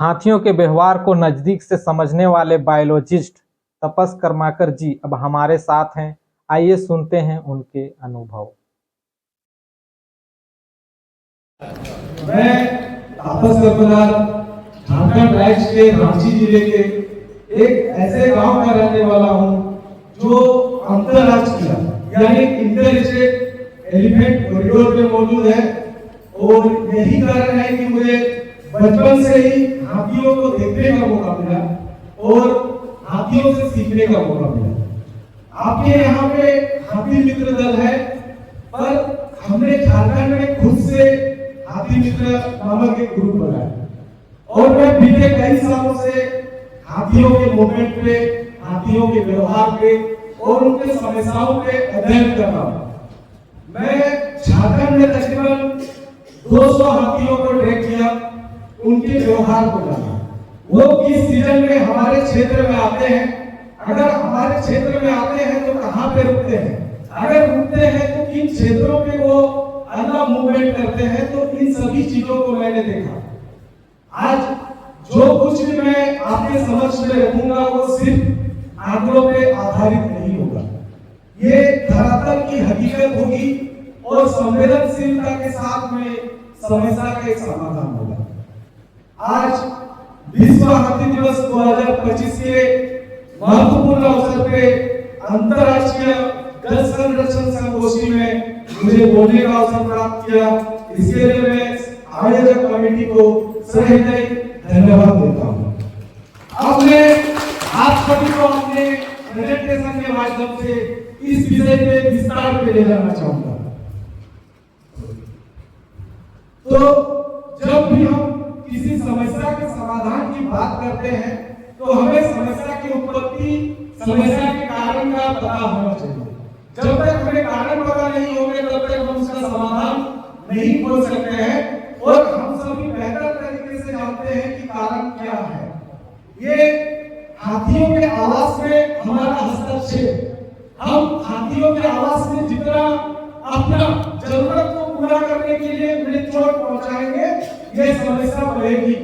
हाथियों के व्यवहार को नजदीक से समझने वाले बायोलॉजिस्ट तपस कर्माकर जी अब हमारे साथ हैं। आइए सुनते हैं उनके अनुभव। मैं तापस कर्माकर झारखंड राज्य के रांची जिले के एक ऐसे गांव का रहने वाला हूं जो अंतरराष्ट्रीय यानी इंटर स्टेट एलिफेंट कॉरिडोर में मौजूद है। और यही कारण है कि मुझे बचपन से ही हाथियों को देखने का मौका मिला और हाथियों से सीखने का मौका मिला। आपके यहाँ पे हाथी मित्र दल है, पर हमने झारखंड में खुद से हाथी मित्र नामक एक ग्रुप बनाया और मैं बीते कई सालों से हाथियों के मूवमेंट पे, हाथियों के व्यवहार पे और उनके समस्याओं पे अध्ययन कर रहा हूँ। मैं झारखंड में तकरीबन 200 हाथियों को ट्रैक किया, उनके व्यवहार को जाना, वो किस सीजन में हमारे क्षेत्र में आते हैं, अगर हमारे क्षेत्र में आते हैं तो कहाँ पे रुकते हैं, अगर रुकते हैं तो किन क्षेत्रों पे वो अन्ना मूवमेंट करते हैं। तो इन सभी चीजों को मैंने देखा। आज जो कुछ भी मैं आपके समक्ष में रखूंगा वो सिर्फ आंकड़ों पे आधारित नहीं होगा, ये धरातल की हकीकत होगी और संवेदनशीलता के साथ में समस्या का एक समाधान होगा। आज विश्व हाथी दिवस 2025 के महत्वपूर्ण अवसर पे अंतरराष्ट्रीय गज संरक्षण संगोष्ठी में मुझे बोलने का अवसर प्राप्त किया। इसके लिए मैं आयोजक कमेटी को सहृदय धन्यवाद देता हूँ। अब मैं आप सभी को अपने प्रेजेंटेशन के माध्यम से इस विषय पे विस्तार पे ले जाना चाहूंगा। तो जब भी हम किसी समस्या के समाधान की बात करते हैं तो हमें समस्या की उत्पत्ति, समस्या के कारण का पता होना चाहिए। जब तक हमें कारण पता नहीं होंगे तब तक हम उसका समाधान नहीं खोज सकते हैं। और हम सभी बेहतर तरीके से जानते हैं कि कारण क्या है। ये हाथियों के आवास में हमारा हस्तक्षेप, हम हाथियों के आवास में जितना अपना जरूरत को पूरा करने के लिए चोट पहुंचाएंगे, ये समस्या बढ़ेगी।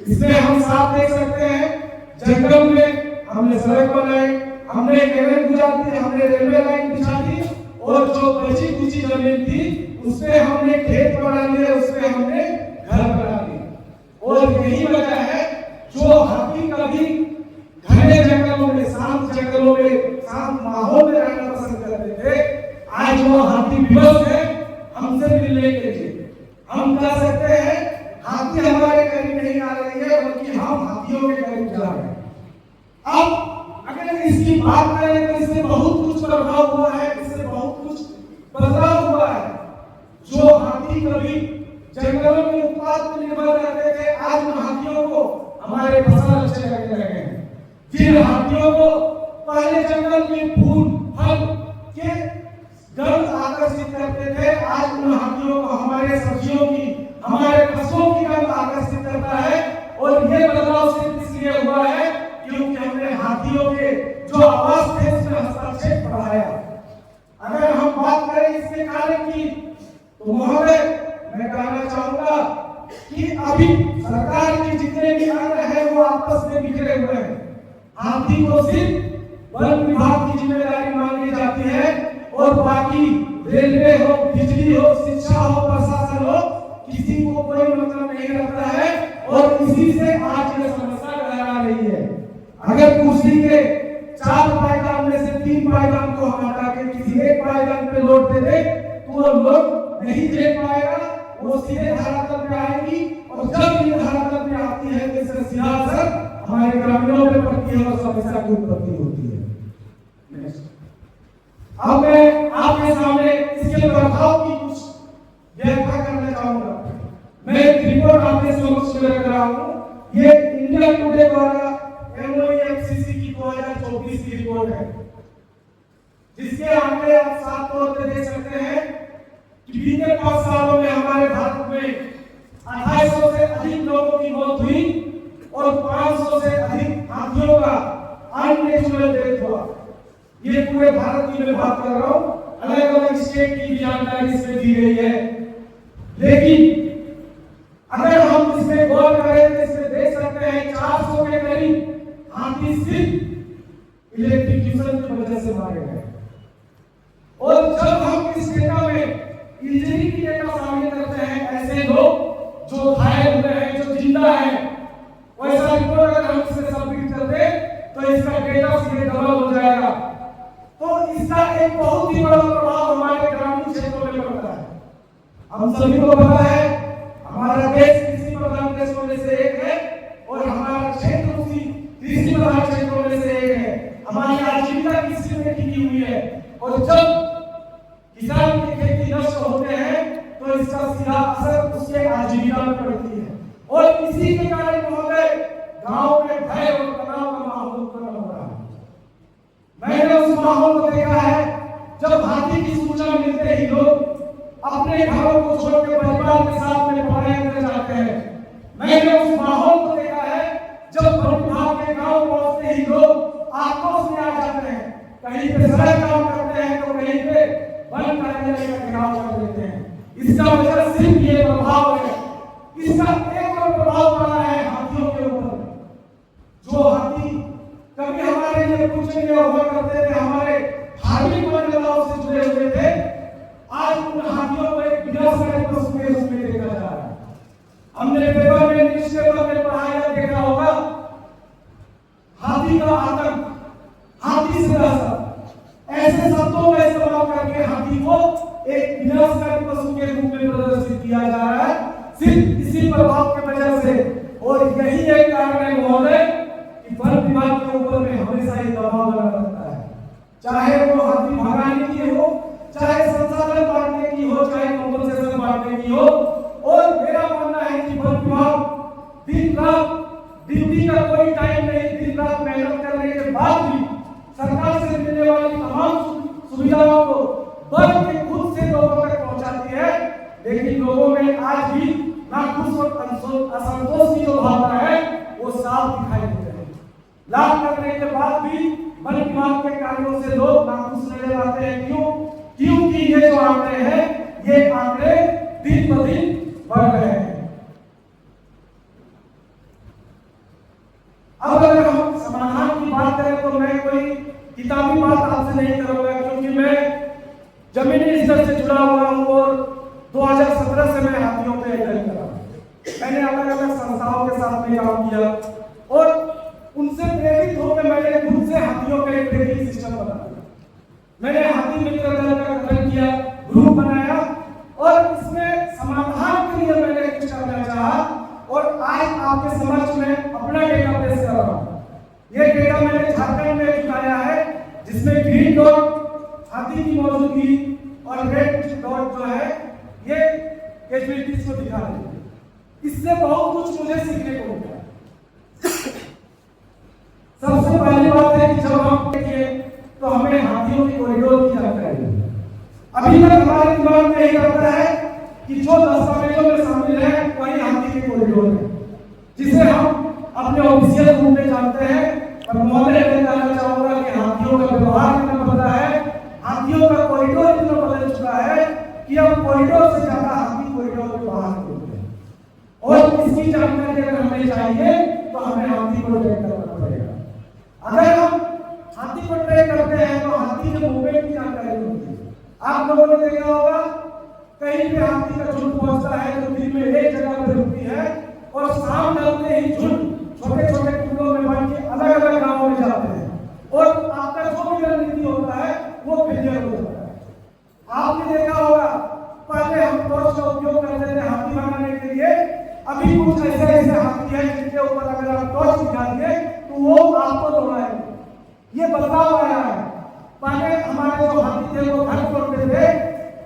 इसमें हम साफ देख सकते हैं, जंगल में हमने सड़क बनाई, हमने केबल गुजार दी, हमने रेलवे लाइन बिछा दी और जो बची कुची जमीन थी उसपे हमने खेत बना लिए, उसपे हमने घर बना लिए। और यही वजह है जो हाथी कभी घने जंगलों में, शांत जंगलों में, शांत माहौल में रहना पसंद करते थे, आज वो हाथी विवश है हमसे मिलने के लिए। हम कह सकते हैं हाथी हमारे करीब नहीं आ रही है, बल्कि हम हाथियों के करीब जा रहे हैं। अब अगर इसकी बात करें तो इससे बहुत कुछ प्रभाव हुआ है, इससे बहुत कुछ बदलाव हुआ है। जो हाथी कभी जंगलों में उत्पाद पर निर्भर रहते थे, आज उन हाथियों को हमारे फसल अच्छे लगने लगे हैं। जिन हाथियों को पहले जंगल में फूल फल के गंध आकर्षित करते थे, आज उन हाथियों को हमारे सब्जियों की, हमारे फसलों की गंध आकर्षित करता है। और ये बदलाव सिर्फ इसलिए हुआ है क्योंकि हमने हाथियों के जो आवास थे उसमें हस्तक्षेप बढ़ाया। अगर हम बात करें इसके कारण की, तो महोदय मैं कहना चाहूंगा कि अभी सरकार के जितने भी अंग है वो आपस में बिखरे हुए हैं। हाथी को सिर्फ वन विभाग की जिम्मेदारी मानी जाती है और बाकी रेलवे हो, बिजली हो, शिक्षा हो, प्रशासन हो, किसी को कोई मतलब नहीं रखता है। और इसी से आज यह समस्या गहरा रही है। अगर कुर्सी के 4 पायदान में से 3 पायदान को हम हटा के किसी एक पायदान पे लौट देते तो वो लोग नहीं झेल पाएगा, वो सीधे धरातल पे आएगी। और जब ये धरातल पे आती है तो इससे सीधा असर हमारे ग्रामीणों पे पड़ती है और समस्या की उत्पत्ति होती है। अब मैं आपके सामने इसके प्रभाव की कुछ व्याख्या करना चाहूंगा। मैं एक रिपोर्ट आपके समक्ष में रख रहा हूं। ये इंडिया टुडे द्वारा MOEFCC की 2024 की रिपोर्ट है, जिसके आंकड़े आप साफ तौर पे देख सकते हैं कि बीते 5 सालों में हमारे भारत में 2800 से अधिक लोगों की मौत हुई और 500 से अधिक हाथियों का अननेचुरल डेथ हुआ। ये पूरे भारत की मैं बात कर रहा हूं, अलग अलग स्टेट की जानकारी इसमें दी गई है। लेकिन अगर हम इसमें गौर करें तो इसमें देख सकते दुविधा में पड़ती है। और इसी के कारण महोदय गांव में भय और तनाव का माहौल उत्पन्न हो रहा है। मैंने उस माहौल को देखा है जब हाथी की सूचना मिलते ही लोग अपने घरों को छोड़ के परिवार के साथ में पलायन कर जाते हैं। मैंने उस माहौल को देखा है जब वन विभाग के गांव पहुंचते ही लोग आक्रोश में आ जाते हैं, कहीं पे सड़क काम करते हैं तो कहीं पे वन कार्यालय का घेराव कर देते हैं। इसका वजह सिर्फ ये प्रभाव है। इसका एक और प्रभाव पड़ा है हाथियों के ऊपर। जो हाथी कभी हमारे लिए कुछ नहीं हुआ करते थे, हमारे धार्मिक मान्यताओं से जुड़े हुए थे, आज उन हाथियों को एक विनाशकारी पशु के रूप में देखा जा रहा है। हमने पेपर में न्यूज़पेपर में पढ़ा या देखा होगा, हाथी का आतंक, हाथी से दहशत, ऐसे शब्दों का इस्तेमाल करके हाथी को एक विनाशकारी पशु के रूप में प्रदर्शित किया जा रहा है, सिर्फ इसी प्रभाव की वजह से। और यही एक कारण है महोदय कि वन विभाग के ऊपर में हमेशा ही दबाव बना रहता है, चाहे वो हाथी भगाने की हो, चाहे संसाधन बांटने की हो, चाहे कंपनसेशन बांटने की हो। और मेरा मानना है कि वन विभाग दिन रात ड्यूटी का कोई टाइम नहीं, दिन रात मेहनत करने के बाद भी सरकार से मिलने वाली तमाम सुविधाओं को बढ़ के खुद से लोगों तक पहुंचाती है। लेकिन लोगों में आज भी नाखुश और असंतोष की जो भावना है वो साफ दिखाई दे रही है। लाभ करने के बाद भी वन विभाग के कार्यों से लोग नाखुश नजर आते हैं। क्यों? क्योंकि ये जो आंकड़े हैं, ये आंकड़े दिन ब दिन बढ़ रहे हैं। अब अगर हम समाधान की बात करें तो मैं कोई किताबी बात आपसे नहीं करूंगा, क्योंकि मैं जमीनी स्तर से जुड़ा हुआ हूं और 2017 से मैं हाथियों पे अध्ययन कर रहा हूं। मैंने अलग अलग संस्थाओं के साथ में काम किया और उनसे प्रेरित होकर मैंने खुद से हाथियों का एक ट्रेकिंग सिस्टम बनाया। मैंने हाथी मित्र दल का गठन किया, ग्रुप बनाया और इसमें समाधान के लिए मैंने कुछ करना चाहा और आज आपके समक्ष में अपना डेटा पेश कर रहा हूं। ये डेटा मैंने झारखंड में जुटाया है, जिसमें ग्रीन डॉट हाथी की मौजूदगी और रेड डॉट जो है ये कैजुअलिटीज को दिखा रही है। इससे बहुत कुछ मुझे सीखने को मिला। सबसे पहली बात है कि जब हम देखिए तो हमें हाथियों की कॉरिडोर की जानकारी है। अभी तक हमारे दिमाग में यही रहता है कि जो दस्तावेजों में शामिल है वही हाथी की कॉरिडोर है, जिसे हम अपने ऑफिशियल रूप में जानते हैं। पर महोदय मैं जानना चाहूंगा कि हाथियों का व्यवहार कितना बदला है, हाथियों का कॉरिडोर कितना बदल चुका है कि अब कॉरिडोर से ज्यादा हाथी कॉरिडोर के बाहर होते हैं। और इसकी जानकारी अगर हमें चाहिए तो हमें हाथी को ट्रैक करना पड़ेगा। अगर हम हाथी को ट्रैक करते हैं तो हाथी के मूवमेंट की जानकारी होती है। आप लोगों ने देखा होगा कहीं पे हाथी का झुंड पहुंचता है तो दिन में एक जगह पर रुकती है और शाम ढलते ही झुंड छोटे छोटे टुकड़ों में बांट के अलग अलग गांवों में जाते हैं और आपका जो भी रणनीति होता है वो फेलियर हो जाता है। आपने देखा होगा पहले हम टॉर्च का उपयोग करते थे हाथी भगाने के लिए, अभी कुछ ऐसे ऐसे हाथी हैं जिनके ऊपर अगर आप टॉर्च दिखा दिए तो वो आपको दौड़ाएंगे। ये बदलाव आया है। पहले हमारे जो हाथी थे वो घर तोड़ते थे,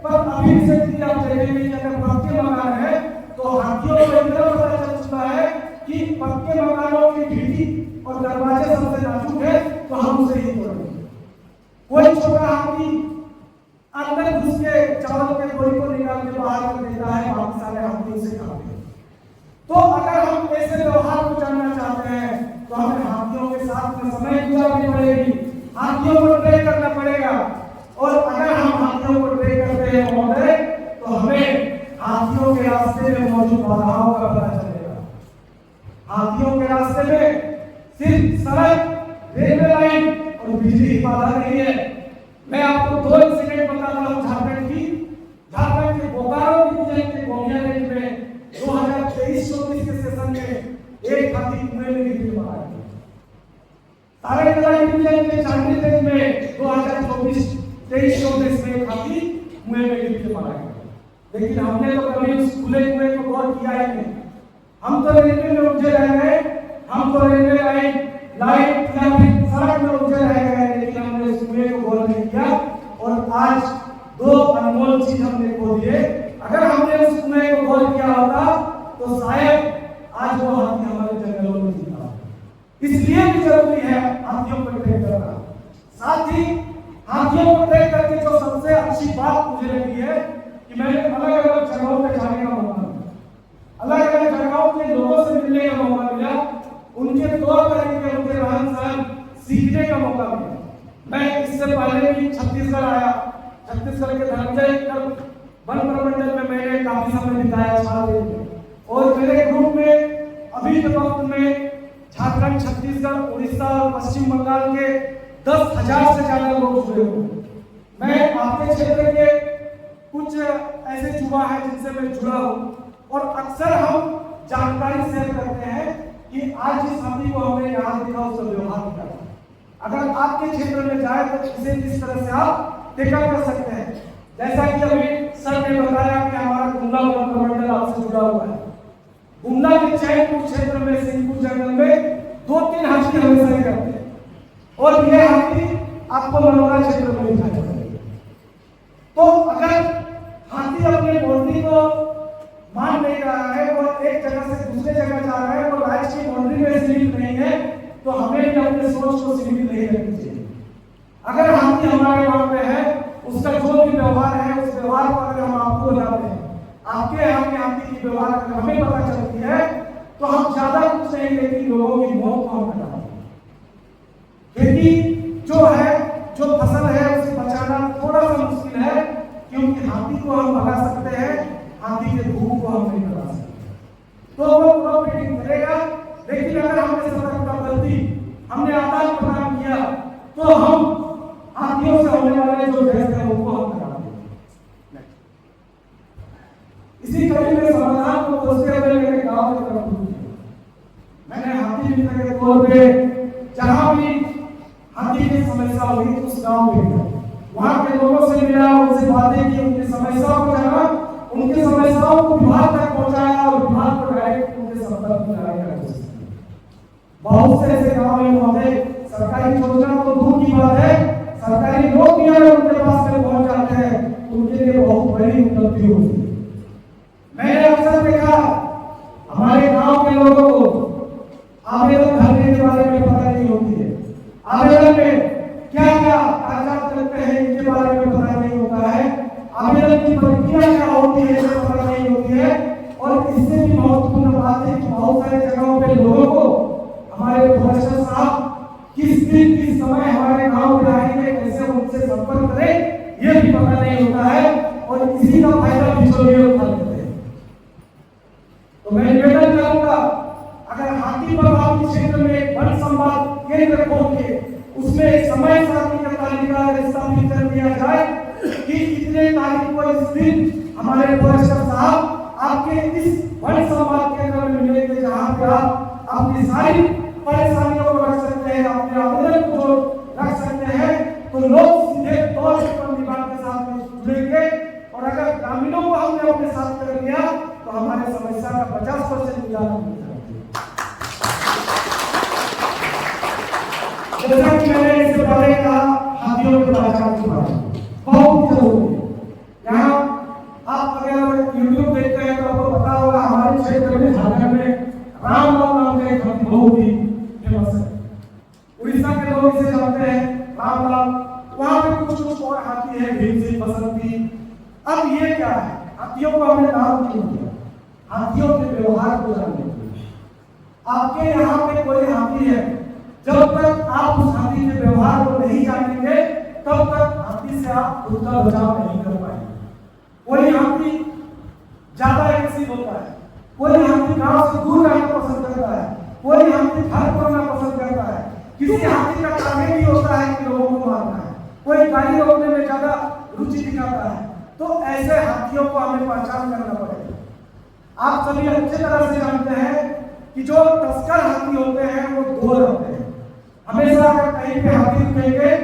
पर अभी रिसेंटली आप देखेंगे कि अगर पक्के मकान है तो हाथियों को इतना पता चल चुका है कि पक्के मकानों की खिड़की और दरवाजे सबसे नाजुक है तो हम उसे ही तोड़ेंगे। कोई छोटा हाथी अंदर घुस के चावल के गोली को निकाल के बाहर कर देता है, बाकी सारे हाथी उसे खाते हैं। तो अगर हम ऐसे व्यवहार को जानना चाहते हैं तो हमें हाथियों के साथ में समय गुजारनी पड़ेगी, हाथियों को ट्रेक करना पड़ेगा। और अगर हम हाथियों को ट्रेक करते हैं महोदय तो हमें हाथियों के रास्ते में मौजूद बाधाओं का पता चलेगा। हाथियों के रास्ते में सिर्फ सड़क, रेलवे लाइन और बिजली की बाधा नहीं है। मैं आपको 2 इंसिडेंट बताता हूं झारखंड के बोकारो डिवीजन के गोमिया रेंज में 2023-24 के सेशन में एक हाथी कुएं में गिर के मारा गया। सारेकला डिवीजन के चांदी रेंज में 2024-23 में एक हाथी कुएं में गिर के मारा गया। लेकिन हमने तो कभी उस खुले कुएं को गौर किया ही नहीं। हम तो रेलवे में उलझे रह गए, हम तो रेलवे लाइट या फिर सड़क में उलझे रह गए, लेकिन हमने उस कुएं को गौर नहीं किया और आज 2 अनमोल चीज हमने खो दिए। अगर हमने उस कुएं को गौर किया होता तो इसलिए भी जरूरी है हाथियों को ट्रेन करना। साथ ही हाथियों को ट्रेन करके जो सबसे अच्छी बात मुझे लगी है कि मैंने अलग अलग जगहों पे जाने का मौका मिला, अलग अलग जगहों के लोगों से मिलने का मौका मिला, उनके तौर तरीके, उनके रहन सहन सीखने का मौका मिला। मैं इससे पहले भी छत्तीसगढ़ आया, छत्तीसगढ़ के धनंजय वन प्रमंडल में मैंने काफी समय बिताया 6 दिन में, और मेरे ग्रुप में अभी के वक्त में झारखंड, छत्तीसगढ़, उड़ीसा और पश्चिम बंगाल के 10,000 से ज्यादा लोग जुड़े हुए हैं। मैं आपके क्षेत्र के कुछ ऐसे युवा हैं जिनसे मैं जुड़ा हूँ, और अक्सर हम जानकारी शेयर करते हैं कि आज जिस हाथी को हमने यहाँ देखा उसका व्यवहार क्या है। अगर आपके क्षेत्र में जाए तो इसे किस तरह से आप टेकअप कर सकते हैं। जैसा कि अभी सर ने बताया कि हमारा गुमला वन प्रमंडल आपसे जुड़ा हुआ है। गुमला के चैनपुर क्षेत्र में सिंहपुर जंगल में 2-3 हाथी हमेशा करते हैं, और ये हाथी आपको मनोरा क्षेत्र में दिखाई देंगे। तो अगर हाथी अपने बाउंड्री को मान नहीं रहा है और एक जगह से दूसरे जगह जा रहा है, और राज्य की बाउंड्री में सीमित नहीं है, तो हमें भी अपने सोच को सीमित नहीं रखनी चाहिए। अगर हाथी हमारे वहां पे है, उसका जो भी व्यवहार है, उस व्यवहार को अगर हम आपको बताते हैं, आपके यहाँ के हाथी की व्यवहार अगर हमें पता चलती है, तो हम ज्यादा कुछ नहीं, लेकिन लोगों की मौत को हम हटाते हैं। खेती जो है, जो फसल है, उसे बचाना थोड़ा सा मुश्किल है, क्योंकि हाथी को हम भगा सकते हैं, हाथी के धूप को हम नहीं भगा सकते। तो वो प्रॉफिटिंग करेगा, लेकिन अगर हमने सतर्कता बरती, हमने आदान प्रदान किया, तो हम हाथियों से होने वाले जो झगड़े हैं उनको हम करा देंगे। इसी कड़ी में समाधान को खोजते हुए मेरे गांव में तरफ मैंने हाथी मित्र के तौर पे जहां भी हाथी की समस्या हुई उस गांव में गया, वहां के लोगों से मिला, उनसे बातें की, उनकी समस्याओं को जाना, उनकी समस्याओं को विभाग तक पहुंचाया और विभाग को डायरेक्ट उनके संपर्क में लाने का कोशिश की। बहुत से ऐसे गांव में महोदय सरकारी योजना तो दूर की बात है, सरकारी लोग भी अगर उनके पास में पहुंच जाते हैं तो उनके लिए बहुत बड़ी उपलब्धि होती है। मैंने अक्सर देखा हमारे गांव के लोगों को आवेदन भरने के बारे में पता नहीं होती है, आवेदन में क्या क्या कागजात लगते हैं इनके बारे में पता नहीं होता है, आवेदन की प्रक्रिया क्या होती है ये पता नहीं होती है। और इससे भी महत्वपूर्ण बात है कि बहुत सारी जगहों पे लोगों को हमारे फॉरेस्टर साहब किस दिन किस समय हमारे गांव में आएंगे, कैसे उनसे संपर्क करें, ये भी पता नहीं होता है, और इसी का फायदा बिचौलिए उठा लेते हैं। तो मैं निवेदन करूंगा, अगर हाथी प्रभावित क्षेत्र में वन संवाद केंद्र खोल के उसमें एक समय सारणी का तालिका स्थापित कर दिया जाए कि इतने तारीख को इस दिन हमारे फॉरेस्टर साहब आपके इस वन संवाद केंद्र में मिलेंगे, जहां पे आप अपनी सारी परेशानियों को रख सकते हैं, अपने आवेदन को रख सकते हैं, तो लोग सीधे तौर पर विभाग के साथ में जुड़ेंगे। और अगर ग्रामीणों को हमने अपने साथ कर लिया तो हमारे समस्या का 50% निदान मिल जाएगा। जैसा कि मैंने इससे पहले कहा, हाथियों के पहचान के बारे में बहुत जरूरी है। यहाँ आप अगर यूट्यूब देखते हैं तो आपको पता होगा, हमारे क्षेत्र में झारखंड में रामलाल नाम का एक हाथी बहुत ही फेमस है। उड़ीसा के लोग इसे जानते हैं रामलाल, वहां पे कुछ और हाथी है, भीमसिंह, बसंती। अब ये क्या है, हाथियों को हमने नाम क्यों दिया? हाथियों के व्यवहार को जानने के लिए। आपके यहाँ पे कोई हाथी है, जब तक आप उस हाथी के व्यवहार को नहीं जानेंगे तब तक हाथी से आप खुद का बचाव नहीं कर पाएंगे। कोई हाथी ज्यादा एग्रेसिव होता है, कोई हाथी गांव से दूर रहना पसंद करता है, कोई हाथी घर पर रहना पसंद करता है, किसी हाथी का टारगेट भी होता है कि लोगों को मारना है, कोई गाड़ी रोकने में ज्यादा रुचि दिखाता है। तो ऐसे हाथियों को हमें पहचान करना पड़ेगा। आप सभी अच्छे तरह से जानते हैं कि जो तस्कर हाथी होते हैं वो 2 रहते हैं। हमेशा अगर कहीं पे हाथी रुकेंगे,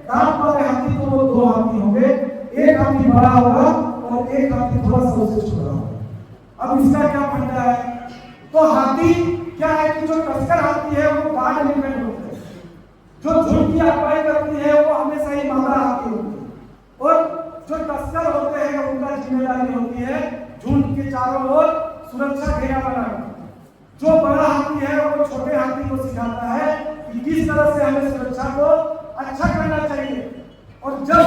दांत वाले हाथी तो वो 2 हाथी होंगे, एक हाथी बड़ा होगा और एक हाथी थोड़ा सा उससे छोटा होगा। अब इसका क्या फंडा है? तो हाथी क्या है कि जो तस्कर हाथी है वो गार्ड एलिमेंट होते हैं, जो झुंड की अगुवाई करती है वो हमेशा ही मादा हाथी होती है, और जो तस्कर होते हैं उनका जिम्मेदारी होती है झुंड के चारों ओर सुरक्षा घेरा बनाना। जो बड़ा हाथी है वो छोटे हाथी को सिखाता है कि किस तरह से हमें सुरक्षा को अच्छा करना चाहिए। और जब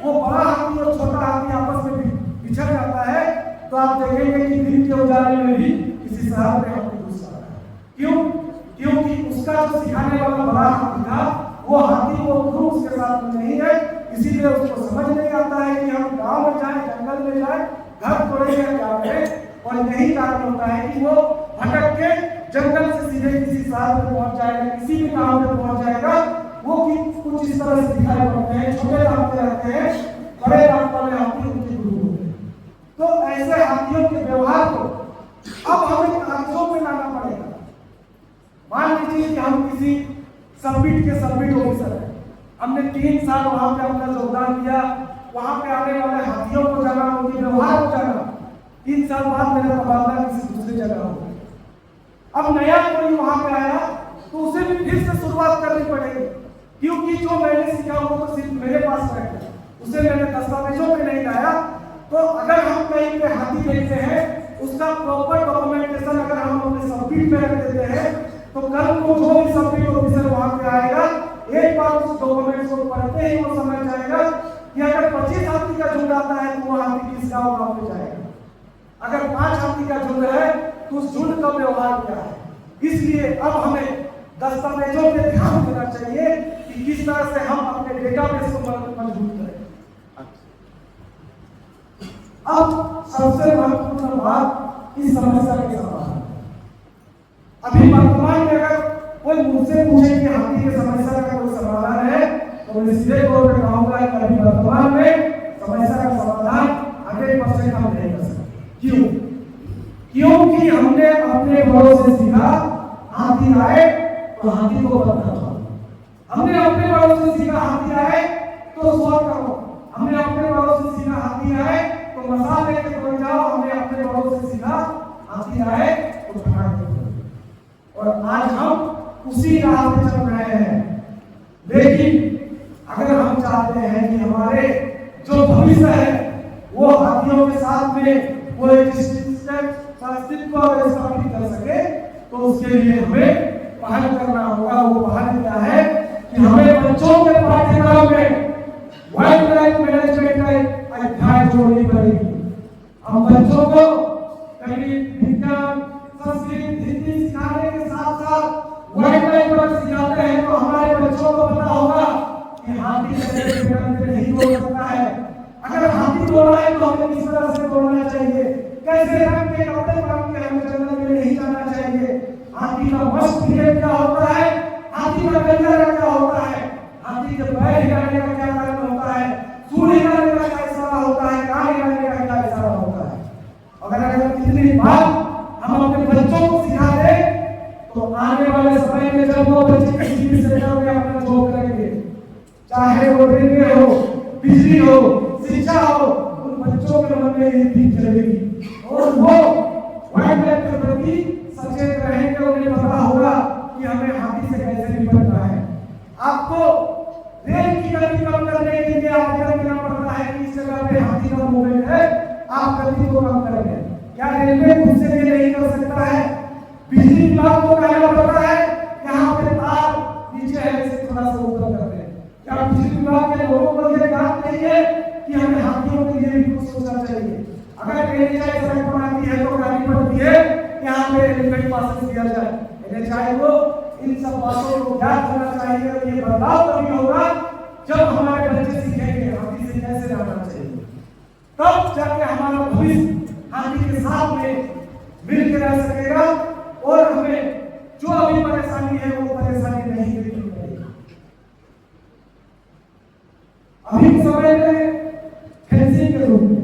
वो बड़ा हाथी और छोटा हाथी आपस में बिछड़ जाता है तो आप देखेंगे कि दिन के उजाले में भी किसी शहर में हाथी घुस जाता है। क्यों? क्योंकि उसका जो सिखाने वाला बड़ा हाथी था वो हाथी को खुद उसके साथ में नहीं है, इसीलिए उसको समझ नहीं आता है कि हम गांव में जाए, जंगल में जाए, घर तोड़ेंगे क्या करें। और यही कारण होता है कि वो भटक के जंगल से सीधे किसी शहर में पहुंच जाएगा, किसी भी गांव में पहुंच जाएगा। वो कुछ इस तरह से दिखाई पड़ते हैं, छोटे रास्ते रहते हैं, बड़े रास्ते में हाथी उनके गुरु होते हैं। तो ऐसे हाथियों के व्यवहार को अब हमें कागजों में लाना पड़ेगा। मान लीजिए कि हम किसी सबमिट के सबमिट ऑफिसर हैं, हमने 3 साल वहां पे अपना योगदान दिया, वहां पे आने वाले हाथियों को जाना, उनके व्यवहार को जाना। 3 साल बाद मेरा तबादला किसी दूसरी जगह हो, अब नया कोई वहां पे आया तो उसे भी फिर से शुरुआत करनी पड़ेगी, क्योंकि जो मैंने सीखा वो तो सिर्फ मेरे पास रह गया, उसे मैंने दस्तावेजों पे नहीं लाया। तो अगर हम कहीं पे हाथी देखते हैं, उसका प्रॉपर डॉक्यूमेंटेशन अगर हम अपने सबमिट में रख देते हैं तो कल को जो भी सबमिट ऑफिसर वहां पे आएगा, एक बार उस डॉक्यूमेंट्स को पढ़ते ही वो समझ जाएगा कि अगर 25 हाथी का झुंड आता है तो वो हाथी किस गांव पे जाएगा, अगर 5 हाथी का झुंड है तो उस झुंड का व्यवहार क्या है। इसलिए अब हमें दस्तावेजों पे ध्यान देना चाहिए कि किस तरह से हम अपने डेटाबेस को मजबूत करें। अब सबसे महत्वपूर्ण बात इस समस्या के समाधान। अभी वर्तमान में अगर कोई मुझसे पूछे कि हाथी की समस्या का कोई समाधान है तो मैं सीधे तौर पर कहूंगा कि अभी वर्तमान में समस्या का समाधान 100% हम नहीं कर सकते। क्यों? क्योंकि हमने अपने बड़ों से सीखा हाथी आए तो हाथी को पकड़ो, हमने अपने बड़ों से सीखा हाथी आए तो स्वार करो, हमने अपने बड़ों से सीखा हाथी आए तो मसाल लेके कोई जाओ, हमने अपने बड़ों से सीखा हाथी आए तो भगा दो। और आज हम उसी राह पे चल रहे हैं। लेकिन अगर हम चाहते हैं कि हमारे जो भविष्य है वो हाथियों के साथ में वो एक अस्तित्व स्थापित कर सके तो उसके लिए हमें पहल करना होगा। वो पहल क्या है कि हमें बच्चों के पाठ्यक्रम में वाइल्ड लाइफ मैनेजमेंट का अध्याय जोड़नी पड़ेगी। हम बच्चों को गणित, विज्ञान, संस्कृत, हिंदी सिखाने के साथ साथ वाइल्ड लाइफ पर सिखाते हैं तो हमारे बच्चों को पता होगा कि हाथी कैसे नहीं दौड़ सकता है, अगर हाथी दौड़ा है तो हमें किस तरह से दौड़ना चाहिए, कैसे रंग के कपड़े पहन के हमें जंगल में नहीं जाना चाहिए, हाथी का मस्त पीरियड क्या होता है, हाथी का गंजा क्या होता है, हाथी के पैर हिलाने का क्या कारण होता है, सूंड हिलाने का क्या इशारा होता है, कान हिलाने का क्या इशारा होता है। अगर कितनी बार हम अपने बच्चों को सिखा दें तो आने वाले समय में जब वो बच्चे किसी भी सेक्टर में अपना जॉब करेंगे, चाहे वो रेलवे हो, बिजली हो, शिक्षा हो, उन बच्चों के मन में ये दिख चलेगी और वो वाइल्ड लाइफ के प्रति सचेत रहेंगे। उन्हें पता होगा कि हमें हाथी से कैसे निपटना है। आपको रेल की गति कम करने के लिए आवेदन देना पड़ता है कि इस जगह पे हाथी का मूवमेंट है, आप गति को कम करेंगे। क्या रेलवे खुद से ये नहीं कर सकता है? बिजली विभाग को कहना पड़ता है यहाँ पे तार नीचे है, इसे थोड़ा सा ऊपर कर दें। क्या बिजली विभाग के लोगों को ये बात नहीं है कि हमें हाथियों के लिए भी कुछ सोचना चाहिए? अगर एनएचआई सड़क बनाती है तो गाड़ी पड़ती है यहाँ पे एलिवेटेड पासेस दिया जाए, एनएचआई को इन सब बातों को याद करना चाहिए। और ये बदलाव तभी होगा जब हमारे बच्चे सीखेंगे हाथी से कैसे रहना चाहिए, तब जाके हमारा भविष्य हाथी के साथ में मिल के रह सकेगा और हमें जो अभी परेशानी है वो परेशानी नहीं मिलेगी। अभी समय में फेंसिंग के रूप में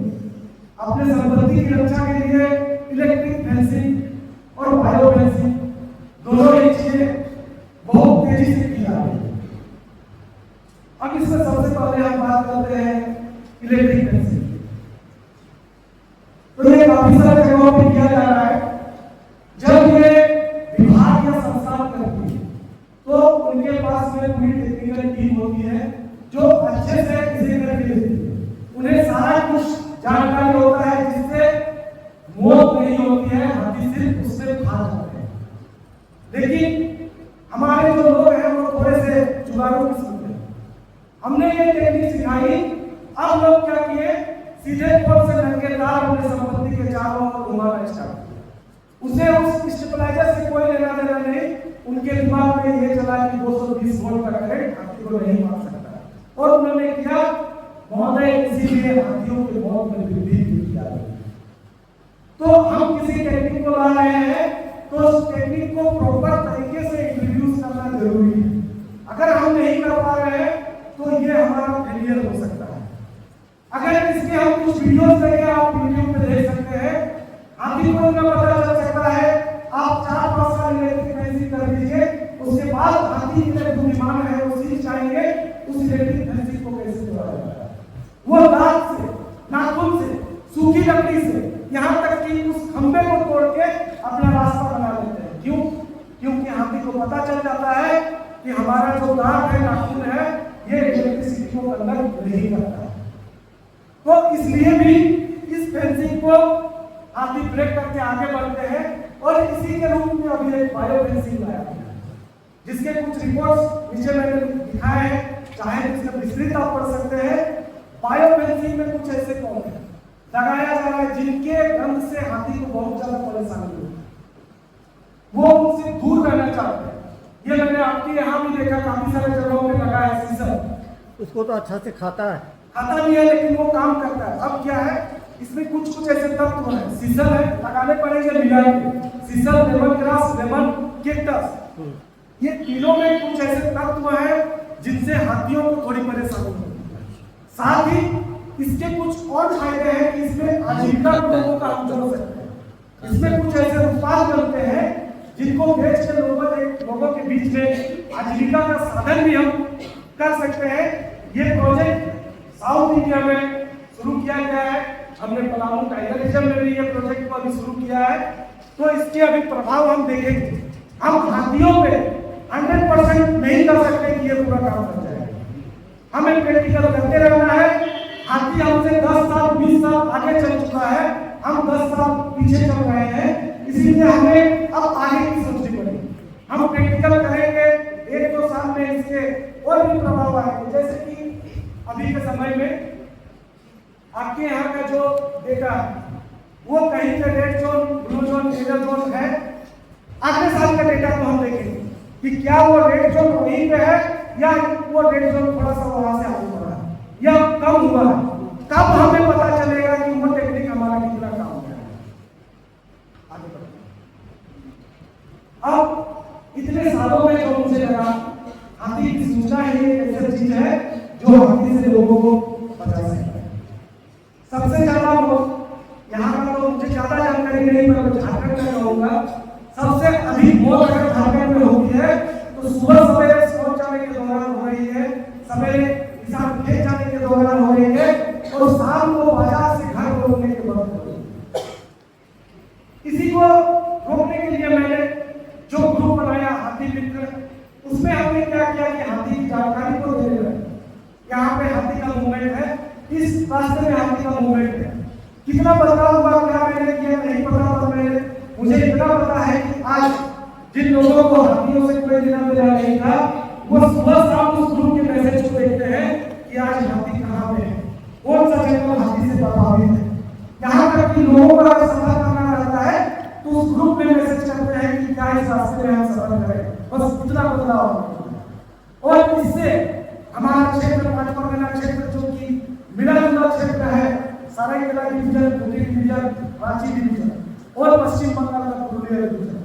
अपने संपत्ति की रक्षा के लिए इलेक्ट्रिक फेंसिंग और बायो फेंसिंग दोनों ही चीजें बहुत तेजी से की जा रही है। अब इसमें सबसे पहले हम बात करते हैं इलेक्ट्रिक फेंसिंग। तो ये काफी सारे जगहों पे किया जा रहा है। जब ये विभाग या संस्थान करती है तो उनके पास में पूरी टेक्निकल टीम होती है जो अच्छे से इसे करके देती है। उन्हें सारा कुछ जानकारी होता है जिससे मौत नहीं होती है, हाथी सिर्फ उससे भाग जाते हैं। लेकिन हमारे जो लोग हैं वो थोड़े से जुगाड़ों किस्म के हैं। हमने ये टेक्निक सिखाई। अब लोग क्या किए, सीधे तौर से नंगेदार अपने संपत्ति के चारों ओर घुमाना स्टार्ट किया। उसे उस स्टेबलाइजर से कोई लेना देना नहीं। उनके दिमाग में ये चला कि 220 वोल्ट का करंट हाथी को नहीं मार सकता, और उन्होंने किया महोदय, इसीलिए हाथियों के मौत में वृद्धि की जा रही है। तो हम किसी टेक्निक को ला रहे हैं तो उस टेक्निक को प्रॉपर तरीके से इंट्रोड्यूस करना जरूरी है। अगर हम नहीं कर पा रहे हैं तो ये हमारा फेलियर हो सकता है। अगर इसके हम कुछ वीडियोस देंगे, आप यूट्यूब पे देख सकते हैं, हाथी को इतना पता चल सकता है। आप 4-5 साल इलेक्ट्रिक फैंसी कर दीजिए, उसके बाद हाथी के बुद्धिमान है वो सीख जाएंगे उस इलेक्ट्रिक फैंसी को कैसे तोड़ा जाता है। वो दांत से, नाखून से, सूखी लकड़ी से, यहाँ तक कि उस खंबे को तोड़ के अपना रास्ता बना लेते हैं। क्यों? क्योंकि हाथी को पता चल जाता है कि हमारा जो दांत है, नाखून है, ये इलेक्ट्रिसिटी को कंडक्ट नहीं करता है। तो इसलिए भी इस फेंसिंग को हाथी ब्रेक करके आगे बढ़ते हैं, और इसी के रूप में अभी एक बायो फेंसिंग लाया गया है, जिसके कुछ रिपोर्ट्स नीचे मैंने दिखाए हैं, चाहे इसका विस्तृत आप पढ़ सकते हैं। बायो फेंसिंग में कुछ ऐसे कौन है लगाया जा रहा है जिनके गंध से हाथी को बहुत ज्यादा परेशानी होती है, वो उनसे दूर रहना चाहते हैं। ये मैंने आपके यहाँ भी देखा, काफी सारे जगहों पे लगा है सीजन। उसको तो अच्छा से खाता भी है लेकिन वो काम करता है। अब क्या है, इसमें कुछ ऐसे तत्व है, सीजन है, लगाने पड़ेंगे मिलाई के, season, lemon grass, lemon cactus, ये तीनों में कुछ ऐसे तत्व है जिनसे हाथियों को थोड़ी परेशानी होती है। साथ ही इसके कुछ और फायदे हैं कि इसमें आजीविका लोगों का हम जोड़ सकते हैं। इसमें कुछ ऐसे उत्पाद बनते हैं जिनको बेच के लोगों के बीच में आजीविका का साधन भी हम कर सकते हैं। ये प्रोजेक्ट साउथ इंडिया में शुरू किया गया है। हमने पलामू टाइगर रिजर्व में भी ये प्रोजेक्ट को अभी शुरू किया है। तो इसके अभी प्रभाव हम देखेंगे। हम हाथियों पे 100% नहीं कर सकते कि ये पूरा काम कर जाएगा। हमें प्रैक्टिकल करते रहना है। हाथी हमसे 10 साल 20 साल आगे चल चुका है, हम 10 साल पीछे चल रहे हैं, इसीलिए हमें अब आगे की सोचनी पड़ेगी। हम प्रैक्टिकल करेंगे, 1-2 साल में इसके और भी प्रभाव आएंगे। जैसे कि अभी के समय में आपके यहाँ का जो डेटा है वो कहीं का red zone, blue zone, yellow zone है। अगले साल का डेटा को हम देखेंगे कि क्या वो रेड जोन वहीं पे है या वो रेड जोन थोड़ा सा वहां से आगे बढ़ा है या कम हुआ है। तब हमें पता चलेगा कि वो टेक्निक हमारा कितना काम हो रहा है। आगे बढ़ते अब इतने सालों में जो मुझे लगा, हाथी की सूचना ही एक ऐसी चीज है जो हाथी से लोगों को बचा सकता है। सबसे ज्यादा यहाँ का तो मुझे ज्यादा जानकारी नहीं, पर मैं झारखंड में कहूँगा सबसे अधिक मौत अगर झारखंड में होती है तो सुबह सवेरे स्कूल जाने के दौरान हो रही है, सवेरे किसान खेत जाने के दौरान हो रही है, और शाम को बाजार से घर लौटने के बाद हो रही है। इसी को रोकने के लिए मैंने जो ग्रुप बनाया हाथी मित्र, उसमें हमने क्या किया कि हाथी की जानकारी को दे रहे हैं। यहाँ पे हाथी का मूवमेंट है, इस रास्ते में हाथी का मूवमेंट है। कितना बदलाव हुआ क्या मैंने किया नहीं पता, पर मुझे इतना पता है कि आज जिन लोगों को हाथियों से कोई लेना देना नहीं था, वो सुबह शाम उस ग्रुप के मैसेज को देखते हैं कि आज हाथी कहाँ पे है, कौन सा जंगल हाथी से प्रभावित है। यहाँ तक कि लोगों का अगर सफर करना रहता है तो उस ग्रुप में मैसेज करते हैं कि क्या इस रास्ते में हम सफर करें। बस इतना बदलाव हो। और इससे हमारा क्षेत्र, पांचपरगना क्षेत्र जो कि मिला जुला क्षेत्र है, Saraikela division, Khunti division, Ranchi division और पश्चिम बंगाल का पुरुलिया डिवीजन,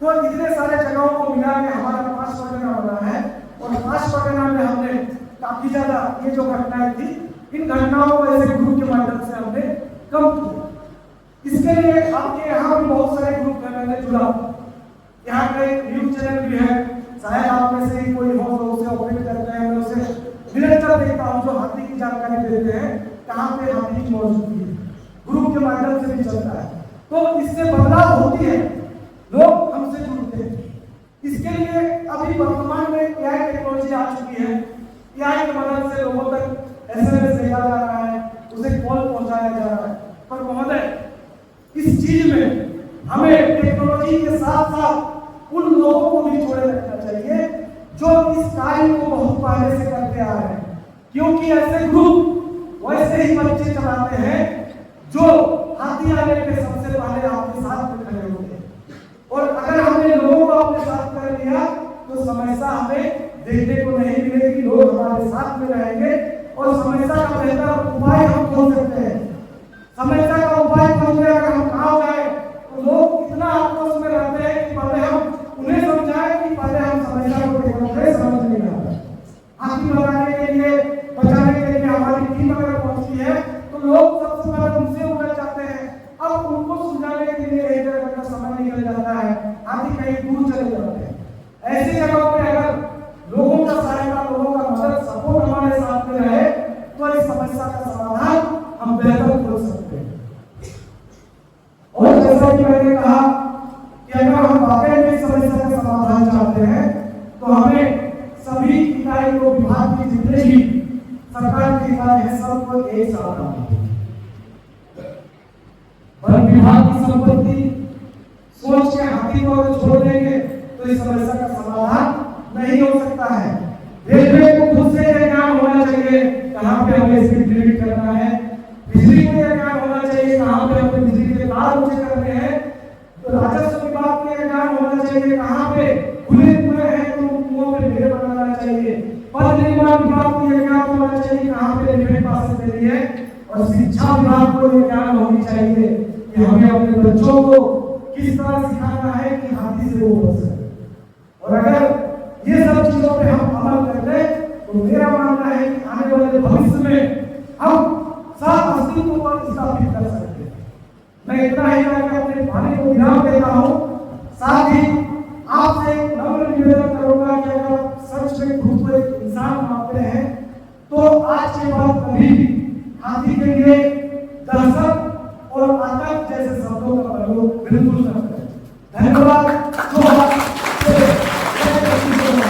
तो इतने सारे जगहों को मिला के हमारा 5 परगना बना है। और 5 परगना में हमने काफी ज्यादा ये जो घटनाएं थी, इन घटनाओं को ऐसे ग्रुप के माध्यम से हमने कम किया। इसके लिए आपके यहाँ भी बहुत सारे ग्रुप है, मैंने जुड़ा। यहाँ का एक न्यूज चैनल भी है, शायद आप में से ही कोई हो तो उसे ऑपरेट करते हैं। मैं उसे निरंतर देखता हूँ जो हाथी की जानकारी देते हैं, कहाँ पे हाथी की मौजूदगी है, ग्रुप के माध्यम से भी चलता है। तो इससे बदलाव होती है, लोग हमसे जुड़ते हैं। इसके लिए अभी वर्तमान में एआई टेक्नोलॉजी आ चुकी है। एआई की मदद से लोगों तक एसएमएस भेजा जा रहा है, उसे कॉल पहुंचाया जा रहा है। पर महोदय, इस चीज में हमें टेक्नोलॉजी के साथ साथ उन लोगों को जो इस कार्य को बहुत पहले से करते आ रहे हैं, क्योंकि ऐसे ग्रुप वैसे ही बच्चे चलाते हैं जो हाथी आने के सबसे पहले आपके साथ में खड़े होते हैं। और अगर हमने लोगों को अपने साथ कर लिया तो समस्या हमें देखने को नहीं मिलेगी, लोग हमारे साथ में रहेंगे और समस्या का बेहतर उपाय हम खोज सकते हैं। समस्या का उपाय खोजने अगर हम कहाँ जाए तो लोग इतना आपस में रहते हैं कि पहले हम उन्हें समझाएं कि पहले हम समस्या को देखकर समझ नहीं आता। हाथी भगाने के लिए, बचाने के लिए हमारी टीम अगर पहुंचती है तो लोग सबसे पहले उनसे उलझ जाते हैं। अब उनको सुलझाने के लिए एक जगह का समय निकल जाता है, हाथी कहीं दूर चले जाते हैं। ऐसी जगहों पे अगर लोगों का सहायता, लोगों का मदद, सपोर्ट हमारे साथ में रहे तो इस समस्या का समाधान हम बेहतर कर सकते हैं। और जैसा कि मैंने कहा कि अगर हम वाकई में इस समस्या का समाधान चाहते हैं तो हमें सभी इकाई को, विभाग की जितने भी सरकार की इकाई है, सबको एक साथ आना है। वन विभाग की संपत्ति सोच के हाथी को अगर छोड़ देंगे तो इस समस्या का समाधान नहीं हो सकता है। रेलवे को खुद से ज्ञान होना चाहिए कहां पे हमें स्पीड लिमिट करना है, बिजली को ज्ञान होना चाहिए कहां पे हमें बिजली के तार ऊंचे करने हैं, तो राजस्व विभाग को ज्ञान होना चाहिए कहां पे खुले कुएं हैं तो कुओं पे ढेर बनाना चाहिए, पथ निर्माण विभाग को ज्ञान होना चाहिए कहां पे लिमिट पास देनी है, और शिक्षा विभाग को ज्ञान होनी चाहिए कि हमें अपने बच्चों को किस तरह सिखाना है कि हाथी से वो बच सके। और अगर ये सब चीजों पे हम अमल कर ले तो मेरा मानना है कि आने वाले भविष्य में हम सब अस्तित्व पर स्थापित कर सकते हैं। मैं इतना ही कहकर अपने वाणी को विराम देता हूँ। साथ ही आपसे नम्र निवेदन करूंगा कि अगर सच में खुद को एक इंसान मानते हैं तो आज के बाद कभी हाथी के लिए दहशत और आतंक जैसे शब्दों का प्रयोग बिल्कुल न करें। धन्यवाद।